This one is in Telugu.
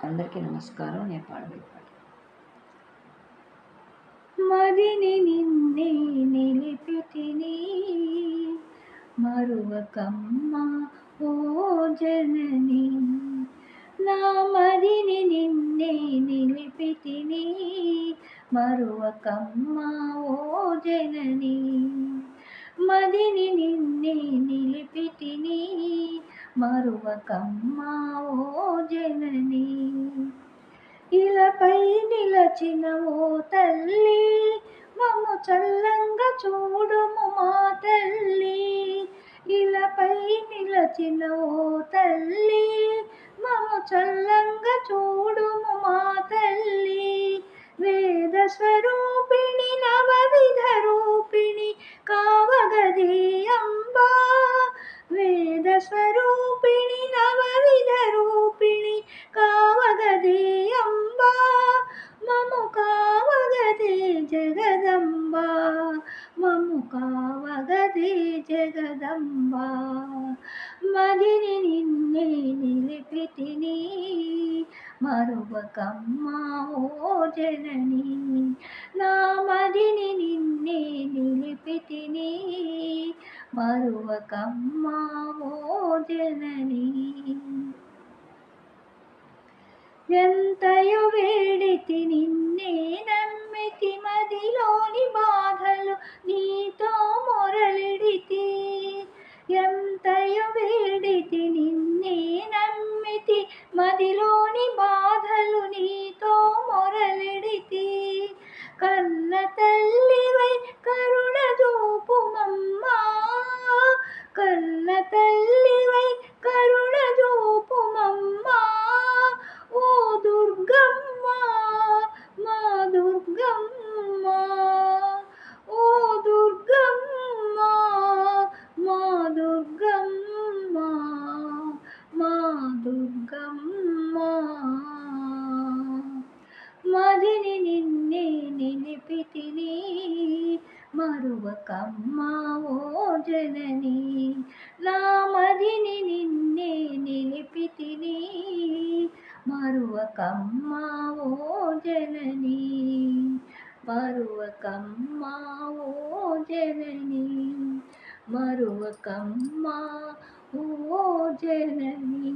అందరికీ నమస్కారం. నేను పాడబోయే పాట మదిని నిన్నే నిలిపితిని మరువకమ్మ ఓ జనని నా మదిని నిన్నే నిలిపితిని మరువకమ్మ ఓ జనని మదిని నిన్నే నిలిపితిని మరువకమ్మ ఓ జనని ఇలపై నిలచిన ఓ తల్లి మమ్ము చల్లంగా చూడుము మా తల్లి ఇలపై నిలచిన ఓ తల్లి మమ్ము చల్లంగా చూడుము మా తల్లి వేద స్వరూపిణి నవవిధ రూపిణి కావగదే అంబా వేద స్వరూపిణి నవవిధ రూపిణి కావగదే అంబా మము కావగదే జగదంబా మము కావగదే జగదంబా మదిని నిన్నే నిలిపితిని మరువకమ్మ ఓ జనని నా మదిని నిన్నే నిలిపితిని మరువకమ్మ ఓ జనని ఎంతయో వేడితి నిన్నే నమ్మితి మదిలోని బాధలు నీతో మొరలిడితి ఎంతయో వేడితి నిన్నే నమ్మితి మదిలోని బాధలు నీతో మొరలిడితి కన్న తల్లివై కరుణ చూపుమమ్మా కన్న తల్లివై కరుణ చూపుమమ్మా ఓ దుర్గమ్మ మా దుర్గమ్మ ఓ దుర్గమ్మ మా దుర్గమ్మ మా దుర్గమ్మ మదిని నిన్నే నిలిపితిని మరువకమ్మ ఓ జనని నా మదిని నిన్నే నిలిపితిని మరువకమ్మ ఓ జనని మరువకమ్మ ఓ జనని మరువకమ్మ ఓ జనని.